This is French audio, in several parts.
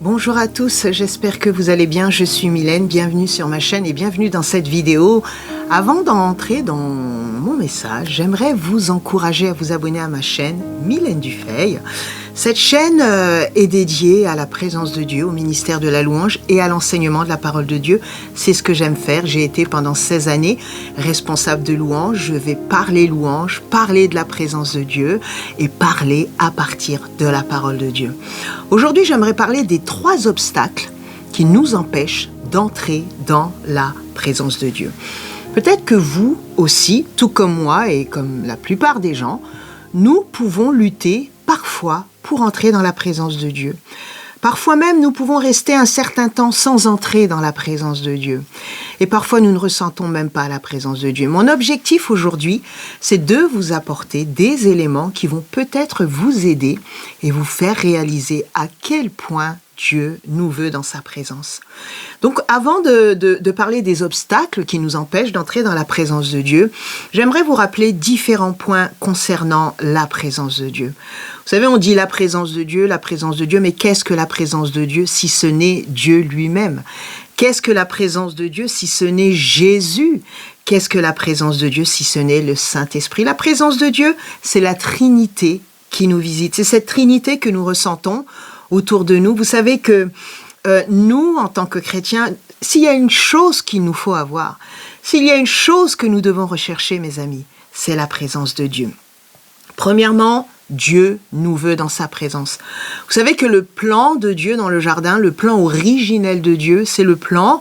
Bonjour à tous, j'espère que vous allez bien, je suis Mylène, bienvenue sur ma chaîne et bienvenue dans cette vidéo. Avant d'entrer dans mon message, j'aimerais vous encourager à vous abonner à ma chaîne Mylène Dufay. Cette chaîne est dédiée à la présence de Dieu, au ministère de la louange et à l'enseignement de la parole de Dieu. C'est ce que j'aime faire. J'ai été pendant 16 années responsable de louange. Je vais parler louange, parler de la présence de Dieu et parler à partir de la parole de Dieu. Aujourd'hui, j'aimerais parler des 3 obstacles qui nous empêchent d'entrer dans la présence de Dieu. Peut-être que vous aussi, tout comme moi et comme la plupart des gens, nous pouvons lutter parfois pour entrer dans la présence de Dieu. Parfois même, nous pouvons rester un certain temps sans entrer dans la présence de Dieu. Et parfois, nous ne ressentons même pas la présence de Dieu. Mon objectif aujourd'hui, c'est de vous apporter des éléments qui vont peut-être vous aider et vous faire réaliser à quel point Dieu nous veut dans sa présence. Donc, avant de parler des obstacles qui nous empêchent d'entrer dans la présence de Dieu, j'aimerais vous rappeler différents points concernant la présence de Dieu. Vous savez, on dit la présence de Dieu, mais qu'est-ce que la présence de Dieu si ce n'est Dieu lui-même? Qu'est-ce que la présence de Dieu si ce n'est Jésus? Qu'est-ce que la présence de Dieu si ce n'est le Saint-Esprit? La présence de Dieu, c'est la Trinité qui nous visite. C'est cette Trinité que nous ressentons autour de nous. Vous savez que nous, en tant que chrétiens, s'il y a une chose qu'il nous faut avoir, s'il y a une chose que nous devons rechercher, mes amis, c'est la présence de Dieu. Premièrement, Dieu nous veut dans sa présence. Vous savez que le plan de Dieu dans le jardin, le plan originel de Dieu, c'est le plan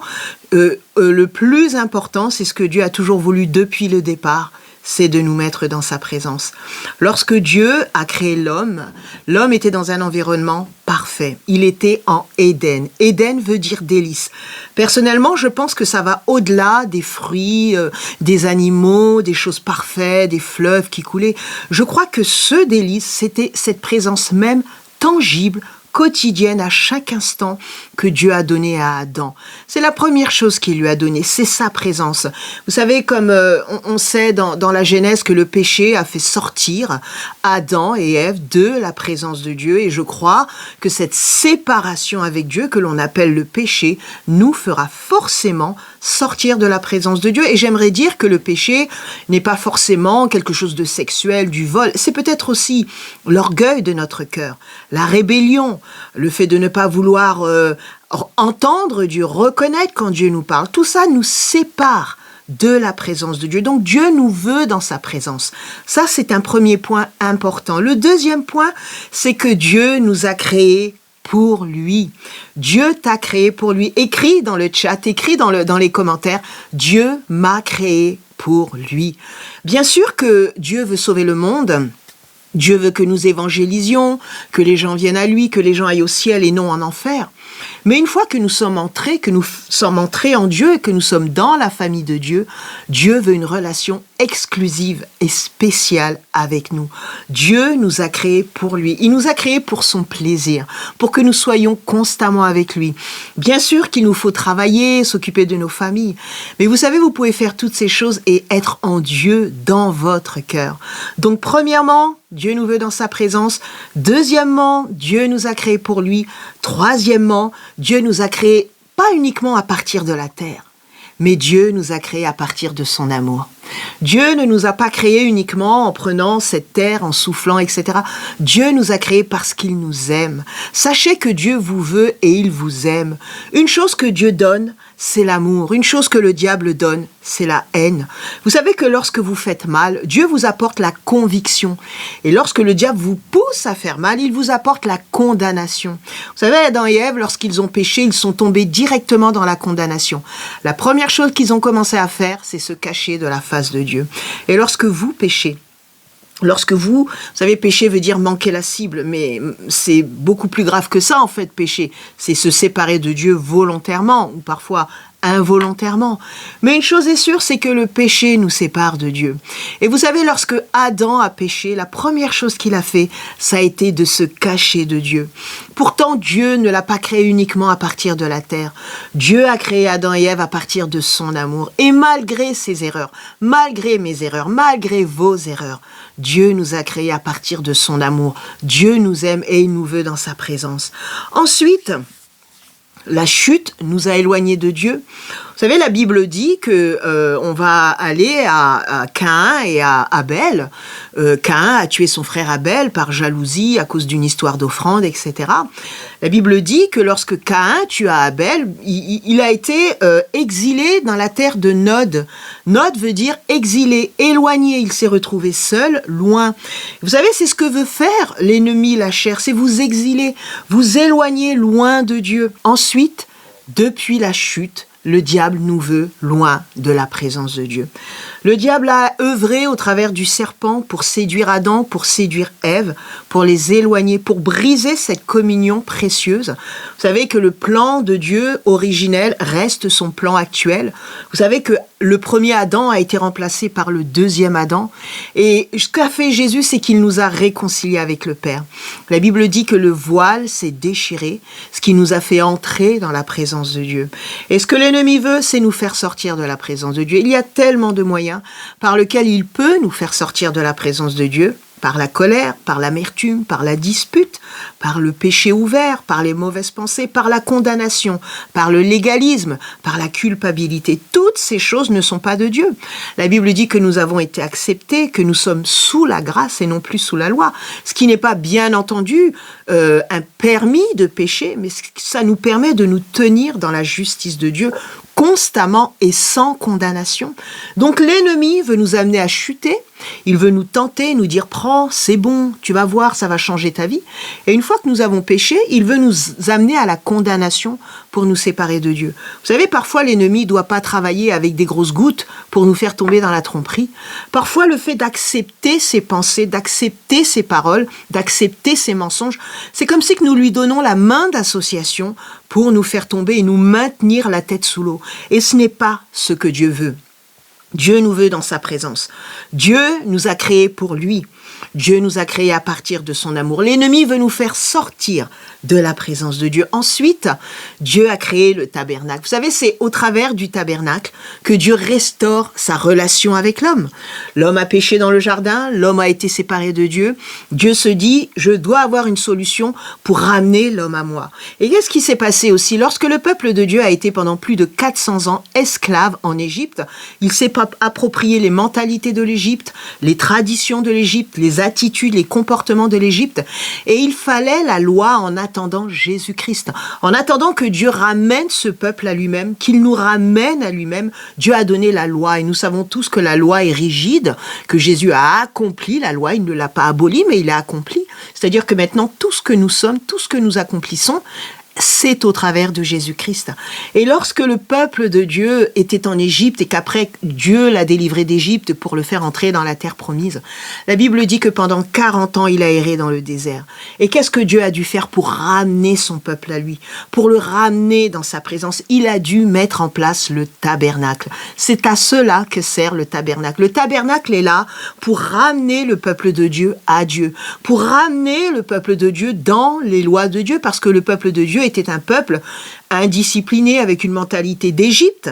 le plus important, c'est ce que Dieu a toujours voulu depuis le départ, c'est de nous mettre dans sa présence. Lorsque Dieu a créé l'homme, l'homme était dans un environnement parfait. Il était en Éden. Éden veut dire délice. Personnellement, je pense que ça va au-delà des fruits, des animaux, des choses parfaites, des fleuves qui coulaient. Je crois que ce délice, c'était cette présence même tangible, quotidienne à chaque instant que Dieu a donné à Adam. C'est la première chose qu'il lui a donnée, c'est sa présence. Vous savez, comme on sait dans la Genèse que le péché a fait sortir Adam et Ève de la présence de Dieu, et je crois que cette séparation avec Dieu, que l'on appelle le péché, nous fera forcément sortir de la présence de Dieu. Et j'aimerais dire que le péché n'est pas forcément quelque chose de sexuel, du vol, c'est peut-être aussi l'orgueil de notre cœur, la rébellion, le fait de ne pas vouloir entendre Dieu, reconnaître quand Dieu nous parle. Tout ça nous sépare de la présence de Dieu. Donc Dieu nous veut dans sa présence. Ça, c'est un premier point important. Le deuxième point, c'est que Dieu nous a créés pour lui. Dieu t'a créé pour lui. Écris dans le chat, écris dans les commentaires, Dieu m'a créé pour lui. Bien sûr que Dieu veut sauver le monde. Dieu veut que nous évangélisions, que les gens viennent à lui, que les gens aillent au ciel et non en enfer. Mais une fois que nous sommes entrés en Dieu et que nous sommes dans la famille de Dieu, Dieu veut une relation exclusive et spéciale avec nous. Dieu nous a créés pour lui. Il nous a créés pour son plaisir, pour que nous soyons constamment avec lui. Bien sûr qu'il nous faut travailler, s'occuper de nos familles. Mais vous savez, vous pouvez faire toutes ces choses et être en Dieu dans votre cœur. Donc, premièrement, Dieu nous veut dans sa présence. Deuxièmement, Dieu nous a créés pour lui. Troisièmement, Dieu nous a créés pas uniquement à partir de la terre, mais Dieu nous a créés à partir de son amour. Dieu ne nous a pas créés uniquement en prenant cette terre, en soufflant, etc. Dieu nous a créés parce qu'il nous aime. Sachez que Dieu vous veut et il vous aime. Une chose que Dieu donne, c'est l'amour. Une chose que le diable donne, c'est la haine. Vous savez que lorsque vous faites mal, Dieu vous apporte la conviction. Et lorsque le diable vous pousse à faire mal, il vous apporte la condamnation. Vous savez, Adam et Ève, lorsqu'ils ont péché, ils sont tombés directement dans la condamnation. La première chose qu'ils ont commencé à faire, c'est se cacher de la face de Dieu. Et lorsque vous péchez, vous savez, péché veut dire manquer la cible, mais c'est beaucoup plus grave que ça, en fait, péché. C'est se séparer de Dieu volontairement, ou parfois involontairement. Mais une chose est sûre, c'est que le péché nous sépare de Dieu. Et vous savez, lorsque Adam a péché, la première chose qu'il a fait, ça a été de se cacher de Dieu. Pourtant, Dieu ne l'a pas créé uniquement à partir de la terre. Dieu a créé Adam et Ève à partir de son amour. Et malgré ses erreurs, malgré mes erreurs, malgré vos erreurs, Dieu nous a créés à partir de son amour. Dieu nous aime et il nous veut dans sa présence. Ensuite, La chute nous a éloignés de Dieu. Vous savez, la Bible dit que on va aller à Caïn et à Abel. Caïn a tué son frère Abel par jalousie à cause d'une histoire d'offrande, etc. La Bible dit que lorsque Caïn tua Abel, il a été exilé dans la terre de Nod. Nod veut dire exilé, éloigné. Il s'est retrouvé seul, loin. Vous savez, c'est ce que veut faire l'ennemi, la chair, c'est vous exiler, vous éloigner loin de Dieu. Ensuite, depuis la chute, le diable nous veut loin de la présence de Dieu. Le diable a œuvré au travers du serpent pour séduire Adam, pour séduire Ève, pour les éloigner, pour briser cette communion précieuse. Vous savez que le plan de Dieu originel reste son plan actuel. Vous savez que le premier Adam a été remplacé par le deuxième Adam. Et ce qu'a fait Jésus, c'est qu'il nous a réconciliés avec le Père. La Bible dit que le voile s'est déchiré, ce qui nous a fait entrer dans la présence de Dieu. Et ce que l'ennemi veut, c'est nous faire sortir de la présence de Dieu. Il y a tellement de moyens par lesquels il peut nous faire sortir de la présence de Dieu. Par la colère, par l'amertume, par la dispute, par le péché ouvert, par les mauvaises pensées, par la condamnation, par le légalisme, par la culpabilité. Toutes ces choses ne sont pas de Dieu. La Bible dit que nous avons été acceptés, que nous sommes sous la grâce et non plus sous la loi. Ce qui n'est pas bien entendu un permis de pécher, mais ça nous permet de nous tenir dans la justice de Dieu constamment et sans condamnation. Donc l'ennemi veut nous amener à chuter, il veut nous tenter, nous dire « prends, c'est bon, tu vas voir, ça va changer ta vie ». Et une fois que nous avons péché, il veut nous amener à la condamnation pour nous séparer de Dieu. Vous savez, parfois l'ennemi ne doit pas travailler avec des grosses gouttes pour nous faire tomber dans la tromperie. Parfois le fait d'accepter ses pensées, d'accepter ses paroles, d'accepter ses mensonges, c'est comme si que nous lui donnons la main d'association pour nous faire tomber et nous maintenir la tête sous l'eau. Et ce n'est pas ce que Dieu veut. Dieu nous veut dans sa présence. Dieu nous a créés pour lui. Dieu nous a créés à partir de son amour. L'ennemi veut nous faire sortir de la présence de Dieu. Ensuite, Dieu a créé le tabernacle. Vous savez, c'est au travers du tabernacle que Dieu restaure sa relation avec l'homme. L'homme a péché dans le jardin, l'homme a été séparé de Dieu. Dieu se dit, je dois avoir une solution pour ramener l'homme à moi. Et qu'est-ce qui s'est passé aussi? Lorsque le peuple de Dieu a été pendant plus de 400 ans esclave en Égypte, il s'est approprié les mentalités de l'Égypte, les traditions de l'Égypte, les attitudes, les comportements de l'Égypte. Et il fallait la loi en attendant Jésus-Christ. En attendant que Dieu ramène ce peuple à lui-même, qu'il nous ramène à lui-même, Dieu a donné la loi. Et nous savons tous que la loi est rigide, que Jésus a accompli la loi. Il ne l'a pas abolie, mais il l'a accompli. C'est-à-dire que maintenant, tout ce que nous sommes, tout ce que nous accomplissons, c'est au travers de Jésus-Christ. Et lorsque le peuple de Dieu était en Égypte et qu'après Dieu l'a délivré d'Égypte pour le faire entrer dans la terre promise, la Bible dit que pendant 40 ans, il a erré dans le désert. Et qu'est-ce que Dieu a dû faire pour ramener son peuple à lui? Pour le ramener dans sa présence, il a dû mettre en place le tabernacle. C'est à cela que sert le tabernacle. Le tabernacle est là pour ramener le peuple de Dieu à Dieu, pour ramener le peuple de Dieu dans les lois de Dieu, parce que le peuple de Dieu était un peuple indiscipliné avec une mentalité d'Égypte.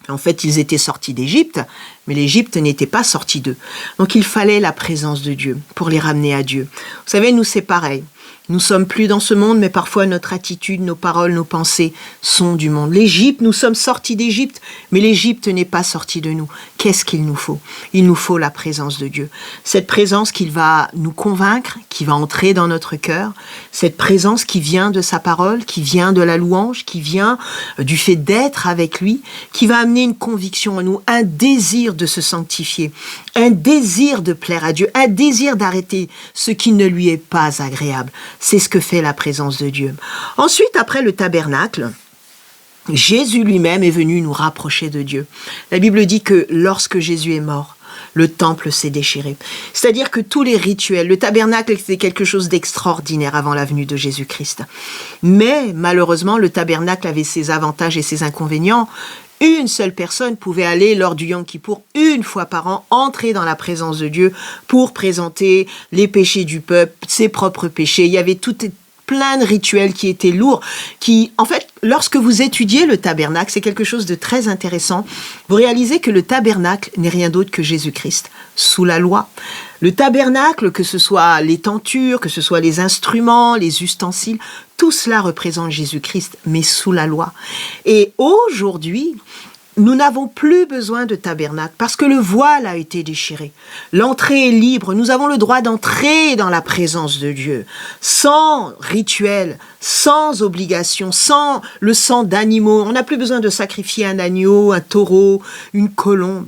En fait, ils étaient sortis d'Égypte, mais l'Égypte n'était pas sortie d'eux. Donc il fallait la présence de Dieu pour les ramener à Dieu. Vous savez, nous c'est pareil. Nous sommes plus dans ce monde, mais parfois notre attitude, nos paroles, nos pensées sont du monde. L'Égypte, nous sommes sortis d'Égypte, mais l'Égypte n'est pas sortie de nous. Qu'est-ce qu'il nous faut? Il nous faut la présence de Dieu. Cette présence qu'il va nous convaincre, qui va entrer dans notre cœur, cette présence qui vient de sa parole, qui vient de la louange, qui vient du fait d'être avec lui, qui va amener une conviction en nous, un désir de se sanctifier, un désir de plaire à Dieu, un désir d'arrêter ce qui ne lui est pas agréable. C'est ce que fait la présence de Dieu. Ensuite, après le tabernacle, Jésus lui-même est venu nous rapprocher de Dieu. La Bible dit que lorsque Jésus est mort, le temple s'est déchiré. C'est-à-dire que tous les rituels, le tabernacle était quelque chose d'extraordinaire avant la venue de Jésus-Christ. Mais malheureusement, le tabernacle avait ses avantages et ses inconvénients. Une seule personne pouvait aller lors du Yom Kippour une fois par an, entrer dans la présence de Dieu pour présenter les péchés du peuple, ses propres péchés. Il y avait plein de rituels qui étaient lourds, qui, en fait, lorsque vous étudiez le tabernacle, c'est quelque chose de très intéressant. Vous réalisez que le tabernacle n'est rien d'autre que Jésus-Christ, sous la loi. Le tabernacle, que ce soit les tentures, que ce soit les instruments, les ustensiles, Tout cela représente Jésus-Christ, mais sous la loi. Et aujourd'hui, nous n'avons plus besoin de tabernacle parce que le voile a été déchiré. L'entrée est libre. Nous avons le droit d'entrer dans la présence de Dieu sans rituel, sans obligation, sans le sang d'animaux. On n'a plus besoin de sacrifier un agneau, un taureau, une colombe.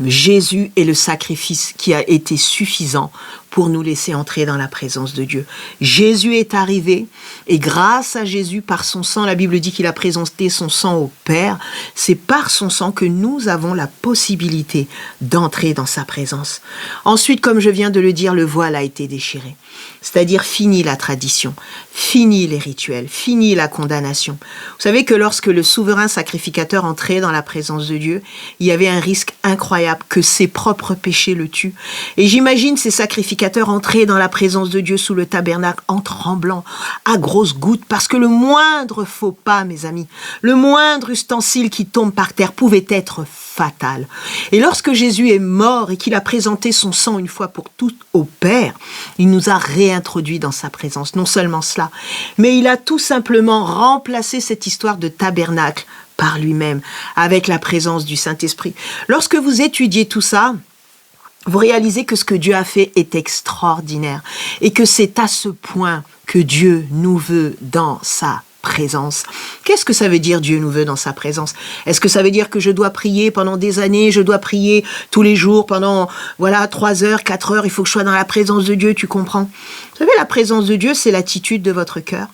Jésus est le sacrifice qui a été suffisant pour nous laisser entrer dans la présence de Dieu. Jésus est arrivé et grâce à Jésus, par son sang, la Bible dit qu'il a présenté son sang au Père, c'est par son sang que nous avons la possibilité d'entrer dans sa présence. Ensuite, comme je viens de le dire, le voile a été déchiré. C'est-à-dire fini la tradition, fini les rituels, fini la condamnation. Vous savez que lorsque le souverain sacrificateur entrait dans la présence de Dieu, il y avait un risque incroyable que ses propres péchés le tuent. Et j'imagine ces sacrificateurs entrer dans la présence de Dieu sous le tabernacle en tremblant, à grosses gouttes, parce que le moindre faux pas, mes amis, le moindre ustensile qui tombe par terre pouvait être fatal. Et lorsque Jésus est mort et qu'il a présenté son sang une fois pour toutes au Père, il nous a réintroduits dans sa présence. Non seulement cela, mais il a tout simplement remplacé cette histoire de tabernacle par lui-même, avec la présence du Saint-Esprit. Lorsque vous étudiez tout ça, vous réalisez que ce que Dieu a fait est extraordinaire et que c'est à ce point que Dieu nous veut dans sa présence. Qu'est-ce que ça veut dire Dieu nous veut dans sa présence? Est-ce que ça veut dire que je dois prier pendant des années, je dois prier tous les jours pendant 3 heures, 4 heures, il faut que je sois dans la présence de Dieu, tu comprends? Vous savez, la présence de Dieu, c'est l'attitude de votre cœur.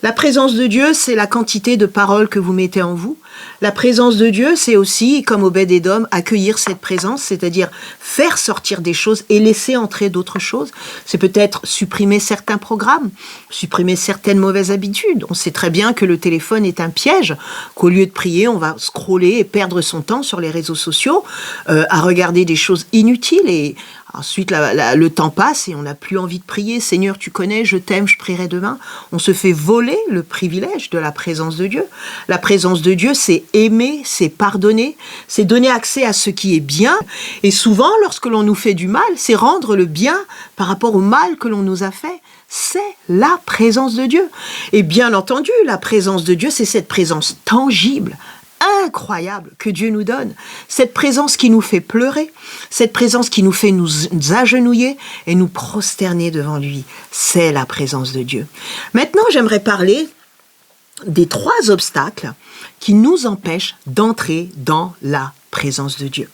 La présence de Dieu, c'est la quantité de paroles que vous mettez en vous. La présence de Dieu, c'est aussi, comme Obed-Édom, accueillir cette présence, c'est-à-dire faire sortir des choses et laisser entrer d'autres choses. C'est peut-être supprimer certains programmes, supprimer certaines mauvaises habitudes. On sait très bien que le téléphone est un piège, qu'au lieu de prier, on va scroller et perdre son temps sur les réseaux sociaux, à regarder des choses inutiles et ensuite, le temps passe et on n'a plus envie de prier. Seigneur, tu connais, je t'aime, je prierai demain. On se fait voler le privilège de la présence de Dieu. La présence de Dieu, c'est aimer, c'est pardonner, c'est donner accès à ce qui est bien. Et souvent, lorsque l'on nous fait du mal, c'est rendre le bien par rapport au mal que l'on nous a fait. C'est la présence de Dieu. Et bien entendu, la présence de Dieu, c'est cette présence tangible, incroyable que Dieu nous donne. Cette présence qui nous fait pleurer, cette présence qui nous fait nous agenouiller et nous prosterner devant lui. C'est la présence de Dieu. Maintenant, j'aimerais parler des 3 obstacles qui nous empêchent d'entrer dans la présence de Dieu.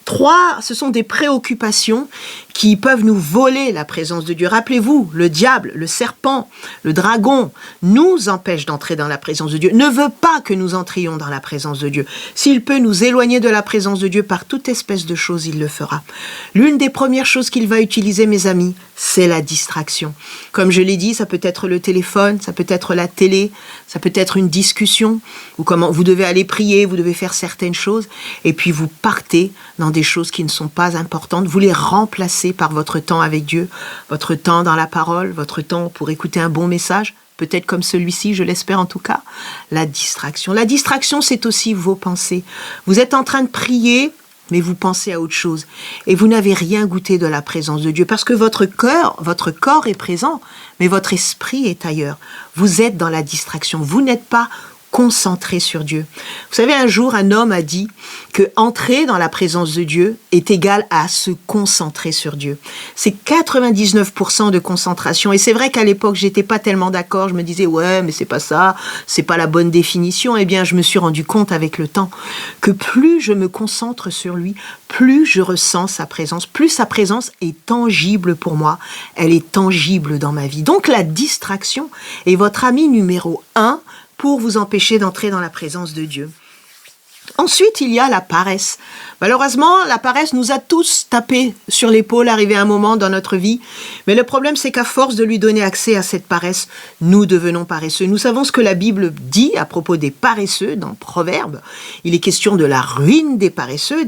3, ce sont des préoccupations qui peuvent nous voler la présence de Dieu. Rappelez-vous, le diable, le serpent, le dragon nous empêche d'entrer dans la présence de Dieu, ne veut pas que nous entrions dans la présence de Dieu. S'il peut nous éloigner de la présence de Dieu par toute espèce de choses, il le fera. L'une des premières choses qu'il va utiliser, mes amis, c'est la distraction. Comme je l'ai dit, ça peut être le téléphone, ça peut être la télé, ça peut être une discussion, ou comment vous devez aller prier, vous devez faire certaines choses, et puis vous partez dans des choses qui ne sont pas importantes, vous les remplacez par votre temps avec Dieu, votre temps dans la parole, votre temps pour écouter un bon message, peut-être comme celui-ci, je l'espère en tout cas, la distraction. La distraction, c'est aussi vos pensées. Vous êtes en train de prier, mais vous pensez à autre chose. Et vous n'avez rien goûté de la présence de Dieu, parce que votre corps est présent, mais votre esprit est ailleurs. Vous êtes dans la distraction, vous n'êtes pas concentré sur Dieu. Vous savez, un jour, un homme a dit que entrer dans la présence de Dieu est égal à se concentrer sur Dieu. C'est 99% de concentration. Et c'est vrai qu'à l'époque, j'étais pas tellement d'accord. Je me disais, ouais, mais c'est pas ça, c'est pas la bonne définition. Eh bien, je me suis rendu compte avec le temps que plus je me concentre sur lui, plus je ressens sa présence, plus sa présence est tangible pour moi. Elle est tangible dans ma vie. Donc, la distraction est votre ami numéro 1 pour vous empêcher d'entrer dans la présence de Dieu. Ensuite, il y a la paresse. Malheureusement, la paresse nous a tous tapé sur l'épaule, arrivé un moment dans notre vie. Mais le problème, c'est qu'à force de lui donner accès à cette paresse, nous devenons paresseux. Nous savons ce que la Bible dit à propos des paresseux dans Proverbes. Il est question de la ruine des paresseux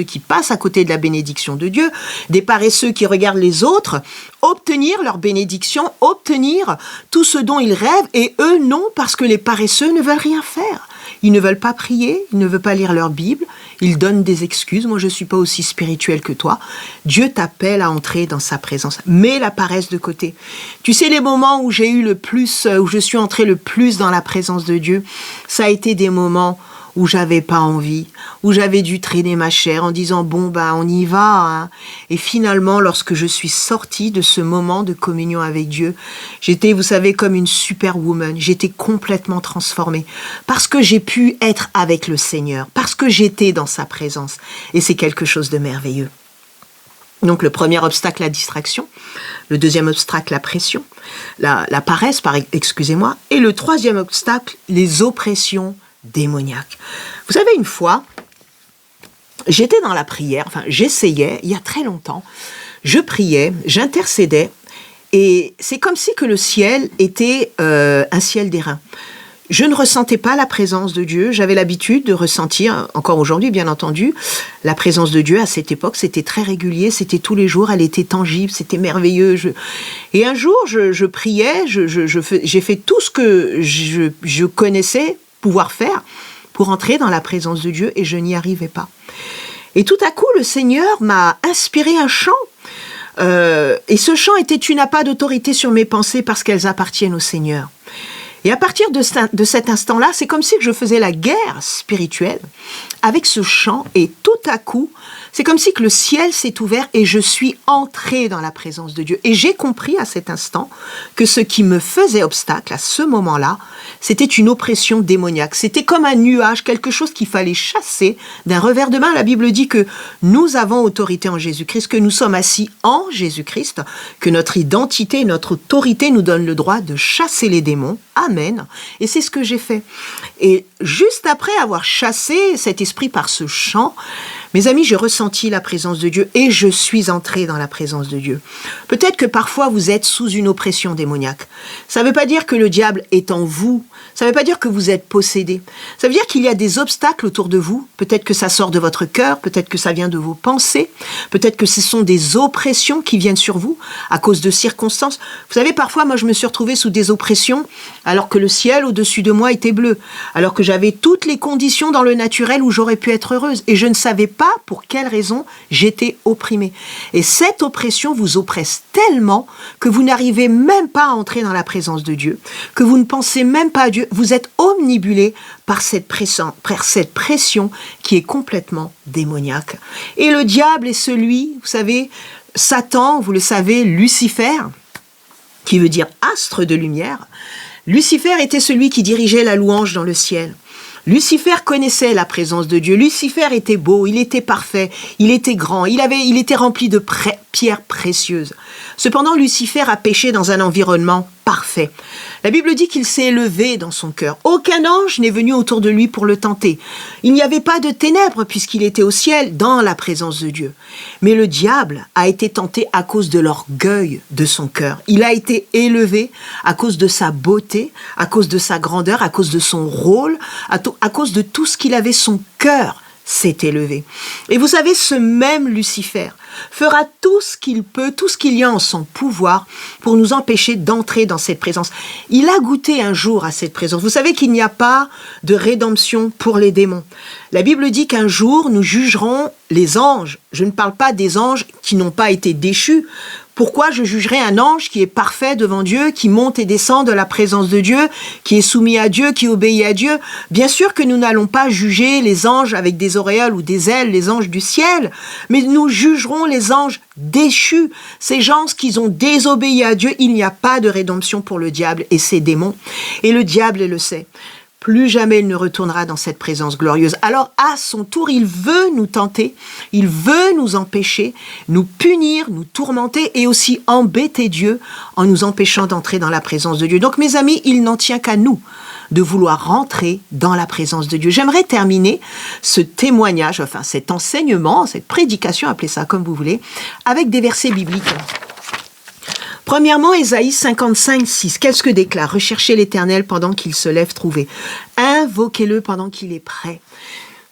qui passent à côté de la bénédiction de Dieu, des paresseux qui regardent les autres obtenir leur bénédiction, obtenir tout ce dont ils rêvent, et eux non, parce que les paresseux ne veulent rien faire. Ils ne veulent pas prier, ils ne veulent pas lire leur Bible, ils donnent des excuses. Moi, je ne suis pas aussi spirituel que toi. Dieu t'appelle à entrer dans sa présence. Mets la paresse de côté. Tu sais, les moments où j'ai eu le plus, où je suis entrée le plus dans la présence de Dieu, ça a été des moments où j'avais pas envie, où j'avais dû traîner ma chair en disant bon on y va. Hein. Et finalement, lorsque je suis sortie de ce moment de communion avec Dieu, j'étais, vous savez, comme une superwoman. J'étais complètement transformée parce que j'ai pu être avec le Seigneur, parce que j'étais dans sa présence. Et c'est quelque chose de merveilleux. Donc le premier obstacle, la distraction. Le deuxième obstacle, la pression, la paresse, excusez-moi. Et le troisième obstacle, les oppressions démoniaque. Vous savez, une fois, j'étais dans la prière, j'essayais, il y a très longtemps, je priais, j'intercédais, et c'est comme si que le ciel était un ciel d'airain. Je ne ressentais pas la présence de Dieu, j'avais l'habitude de ressentir, encore aujourd'hui bien entendu, la présence de Dieu. À cette époque, c'était très régulier, c'était tous les jours, elle était tangible, c'était merveilleux. Et un jour, je priais, j'ai fait tout ce que je connaissais pouvoir faire pour entrer dans la présence de Dieu, et je n'y arrivais pas. Et tout à coup, le Seigneur m'a inspiré un chant. Et ce chant était « Tu n'as pas d'autorité sur mes pensées parce qu'elles appartiennent au Seigneur ». Et à partir de cet instant-là, c'est comme si je faisais la guerre spirituelle avec ce chant, et tout à coup, c'est comme si que le ciel s'est ouvert et je suis entrée dans la présence de Dieu. Et j'ai compris à cet instant que ce qui me faisait obstacle à ce moment-là, c'était une oppression démoniaque. C'était comme un nuage, quelque chose qu'il fallait chasser d'un revers de main. La Bible dit que nous avons autorité en Jésus-Christ, que nous sommes assis en Jésus-Christ, que notre identité, notre autorité nous donne le droit de chasser les démons. Amen. Et c'est ce que j'ai fait. Et juste après avoir chassé cet esprit par ce chant, mes amis, j'ai ressenti la présence de Dieu et je suis entrée dans la présence de Dieu. Peut-être que parfois vous êtes sous une oppression démoniaque. Ça ne veut pas dire que le diable est en vous. Ça ne veut pas dire que vous êtes possédé. Ça veut dire qu'il y a des obstacles autour de vous. Peut-être que ça sort de votre cœur, peut-être que ça vient de vos pensées, peut-être que ce sont des oppressions qui viennent sur vous à cause de circonstances. Vous savez, parfois, moi, je me suis retrouvée sous des oppressions alors que le ciel au-dessus de moi était bleu, alors que j'avais toutes les conditions dans le naturel où j'aurais pu être heureuse. Et je ne savais pas pour quelle raison j'étais opprimée. Et cette oppression vous oppresse tellement que vous n'arrivez même pas à entrer dans la présence de Dieu, que vous ne pensez même pas à Dieu. Vous êtes omnibulé par cette pression qui est complètement démoniaque. Et le diable est celui, vous savez, Satan, vous le savez, Lucifer, qui veut dire astre de lumière. Lucifer était celui qui dirigeait la louange dans le ciel. Lucifer connaissait la présence de Dieu. Lucifer était beau, il était parfait, il était grand, il était rempli de pierres précieuses. Cependant, Lucifer a péché dans un environnement parfait. La Bible dit qu'il s'est élevé dans son cœur. Aucun ange n'est venu autour de lui pour le tenter. Il n'y avait pas de ténèbres puisqu'il était au ciel, dans la présence de Dieu. Mais le diable a été tenté à cause de l'orgueil de son cœur. Il a été élevé à cause de sa beauté, à cause de sa grandeur, à cause de son rôle, à cause de tout ce qu'il avait. Son cœur s'est élevé. Et vous savez, ce même Lucifer fera tout ce qu'il peut, tout ce qu'il y a en son pouvoir pour nous empêcher d'entrer dans cette présence. Il a goûté un jour à cette présence. Vous savez qu'il n'y a pas de rédemption pour les démons. La Bible dit qu'un jour, nous jugerons les anges. Je ne parle pas des anges qui n'ont pas été déchus. Pourquoi je jugerais un ange qui est parfait devant Dieu, qui monte et descend de la présence de Dieu, qui est soumis à Dieu, qui obéit à Dieu? Bien sûr que nous n'allons pas juger les anges avec des auréoles ou des ailes, les anges du ciel, mais nous jugerons les anges déchus, ces gens qui ont désobéi à Dieu. Il n'y a pas de rédemption pour le diable et ses démons. Et le diable le sait. Plus jamais il ne retournera dans cette présence glorieuse. Alors, à son tour, il veut nous tenter, il veut nous empêcher, nous punir, nous tourmenter et aussi embêter Dieu en nous empêchant d'entrer dans la présence de Dieu. Donc, mes amis, il n'en tient qu'à nous de vouloir rentrer dans la présence de Dieu. J'aimerais terminer ce témoignage, cet enseignement, cette prédication, appelez ça comme vous voulez, avec des versets bibliques. Premièrement, Ésaïe 55, 6. Qu'est-ce que déclare? Recherchez l'Éternel pendant qu'il se lève, trouvez. Invoquez-le pendant qu'il est prêt.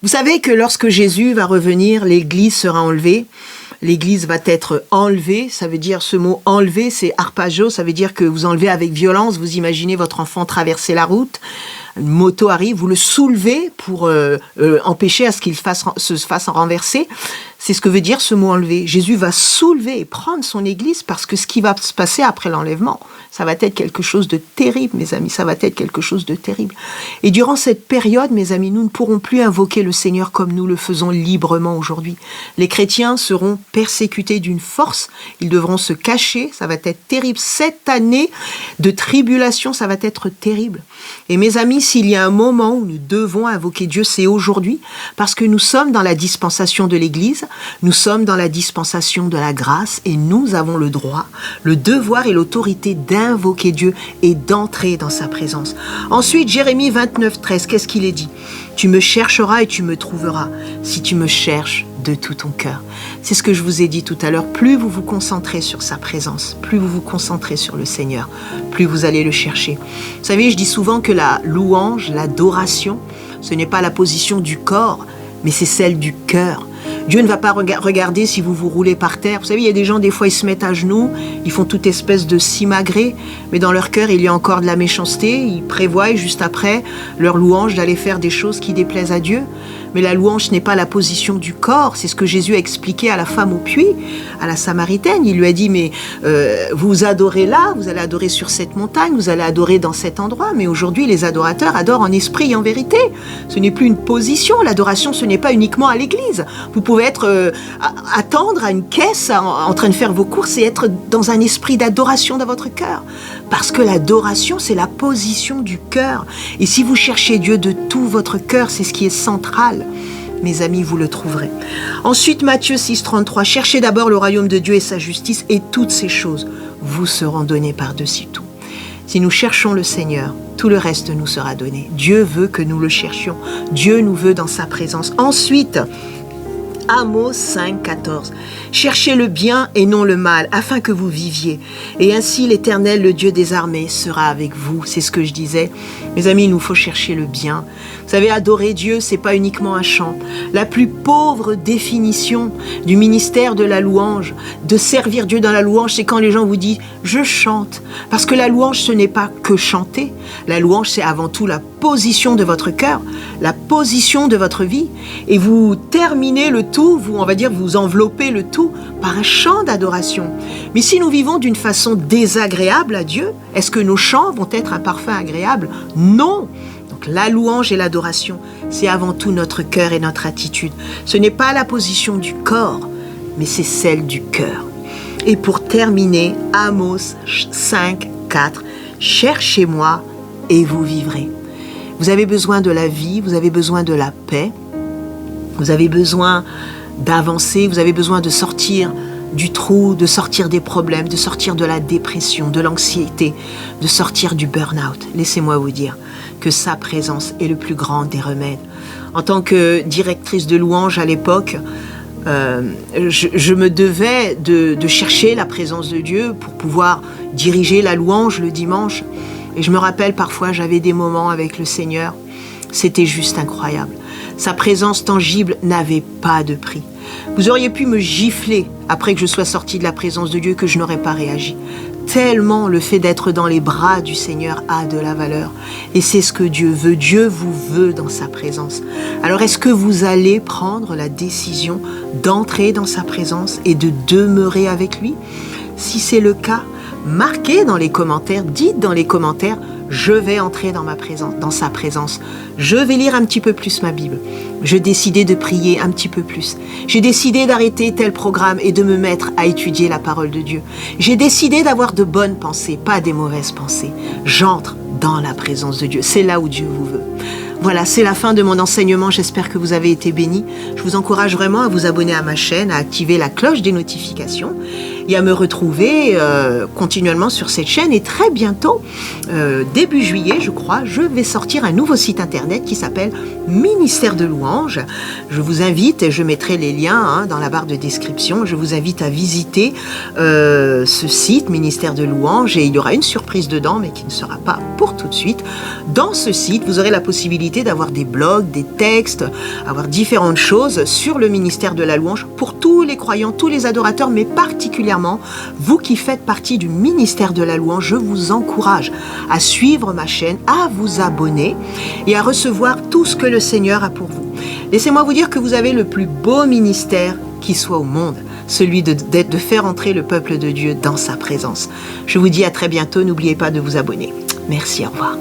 Vous savez que lorsque Jésus va revenir, l'Église sera enlevée. l'église va être enlevée. Ça veut dire, ce mot enlever, c'est arpaggio, ça veut dire que vous enlevez avec violence. Vous imaginez votre enfant traverser la route, une moto arrive, vous le soulevez pour empêcher à ce qu'il se fasse renverser. C'est ce que veut dire ce mot enlever. Jésus va soulever et prendre son église parce que ce qui va se passer après l'enlèvement, ça va être quelque chose de terrible, mes amis, ça va être quelque chose de terrible. Et durant cette période, mes amis, nous ne pourrons plus invoquer le Seigneur comme nous le faisons librement aujourd'hui. Les chrétiens seront persécutés d'une force, ils devront se cacher, ça va être terrible. Cette année de tribulation, ça va être terrible. Et mes amis, s'il y a un moment où nous devons invoquer Dieu, c'est aujourd'hui, parce que nous sommes dans la dispensation de l'Église, nous sommes dans la dispensation de la grâce, et nous avons le droit, le devoir et l'autorité d'invoquer Dieu et d'entrer dans sa présence. Ensuite, Jérémie 29, 13, qu'est-ce qu'il est dit? Tu me chercheras et tu me trouveras, si tu me cherches de tout ton cœur. C'est ce que je vous ai dit tout à l'heure. Plus vous vous concentrez sur sa présence, plus vous vous concentrez sur le Seigneur, plus vous allez le chercher. Vous savez, je dis souvent que la louange, l'adoration, ce n'est pas la position du corps, mais c'est celle du cœur. Dieu ne va pas regarder si vous vous roulez par terre. Vous savez, il y a des gens, des fois, ils se mettent à genoux, ils font toute espèce de simagrée, mais dans leur cœur, il y a encore de la méchanceté. Ils prévoient, juste après leur louange, d'aller faire des choses qui déplaisent à Dieu. Mais la louange n'est pas la position du corps. C'est ce que Jésus a expliqué à la femme au puits, à la Samaritaine. Il lui a dit, mais vous adorez là, vous allez adorer sur cette montagne, vous allez adorer dans cet endroit. Mais aujourd'hui, les adorateurs adorent en esprit et en vérité. Ce n'est plus une position. L'adoration, ce n'est pas uniquement à l'église. Vous pouvez être attendre à une caisse en train de faire vos courses et être dans un esprit d'adoration dans votre cœur. Parce que l'adoration, c'est la position du cœur. Et si vous cherchez Dieu de tout votre cœur, c'est ce qui est central. Mes amis, vous le trouverez. Ensuite, Matthieu 6, 33, cherchez d'abord le royaume de Dieu et sa justice, et toutes ces choses vous seront données par-dessus tout. Si nous cherchons le Seigneur, tout le reste nous sera donné. Dieu veut que nous le cherchions. Dieu nous veut dans sa présence. Ensuite, Amos 5, 14. Cherchez le bien et non le mal, afin que vous viviez. Et ainsi l'Éternel, le Dieu des armées, sera avec vous. C'est ce que je disais. Mes amis, il nous faut chercher le bien. Vous savez, adorer Dieu, c'est pas uniquement un chant. La plus pauvre définition du ministère de la louange, de servir Dieu dans la louange, c'est quand les gens vous disent « je chante ». Parce que la louange, ce n'est pas que chanter. La louange, c'est avant tout la position de votre cœur, la position de votre vie. Et vous terminez le tout, vous enveloppez le tout par un chant d'adoration. Mais si nous vivons d'une façon désagréable à Dieu, est-ce que nos chants vont être un parfum agréable? Non. Donc la louange et l'adoration, c'est avant tout notre cœur et notre attitude. Ce n'est pas la position du corps, mais c'est celle du cœur. Et pour terminer, Amos 5, 4, cherchez-moi et vous vivrez. Vous avez besoin de la vie, vous avez besoin de la paix, vous avez besoin d'avancer, vous avez besoin de sortir du trou, de sortir des problèmes, de sortir de la dépression, de l'anxiété, de sortir du burn-out. Laissez-moi vous dire que sa présence est le plus grand des remèdes. En tant que directrice de louange à l'époque, je me devais de chercher la présence de Dieu pour pouvoir diriger la louange le dimanche. Et je me rappelle parfois, j'avais des moments avec le Seigneur, c'était juste incroyable. Sa présence tangible n'avait pas de prix. Vous auriez pu me gifler après que je sois sortie de la présence de Dieu que je n'aurais pas réagi. Tellement le fait d'être dans les bras du Seigneur a de la valeur. Et c'est ce que Dieu veut. Dieu vous veut dans sa présence. Alors est-ce que vous allez prendre la décision d'entrer dans sa présence et de demeurer avec lui? Si c'est le cas, marquez dans les commentaires, dites dans les commentaires, je vais entrer dans sa présence. Je vais lire un petit peu plus ma Bible. J'ai décidé de prier un petit peu plus. J'ai décidé d'arrêter tel programme et de me mettre à étudier la parole de Dieu. J'ai décidé d'avoir de bonnes pensées, pas des mauvaises pensées. J'entre dans la présence de Dieu. C'est là où Dieu vous veut. Voilà, c'est la fin de mon enseignement. J'espère que vous avez été bénis. Je vous encourage vraiment à vous abonner à ma chaîne, à activer la cloche des notifications. et à me retrouver continuellement sur cette chaîne. Et très bientôt, début juillet, je crois, je vais sortir un nouveau site internet qui s'appelle Ministère de Louange. Je vous invite, et je mettrai les liens dans la barre de description, je vous invite à visiter ce site Ministère de Louange, et il y aura une surprise dedans, mais qui ne sera pas pour tout de suite. Dans ce site, vous aurez la possibilité d'avoir des blogs, des textes, avoir différentes choses sur le ministère de la louange pour tous les croyants, tous les adorateurs, mais particulièrement vous qui faites partie du ministère de la louange. Je vous encourage à suivre ma chaîne, à vous abonner et à recevoir tout ce que le Seigneur a pour vous. Laissez-moi vous dire que vous avez le plus beau ministère qui soit au monde, celui de faire entrer le peuple de Dieu dans sa présence. Je vous dis à très bientôt, n'oubliez pas de vous abonner. Merci, au revoir.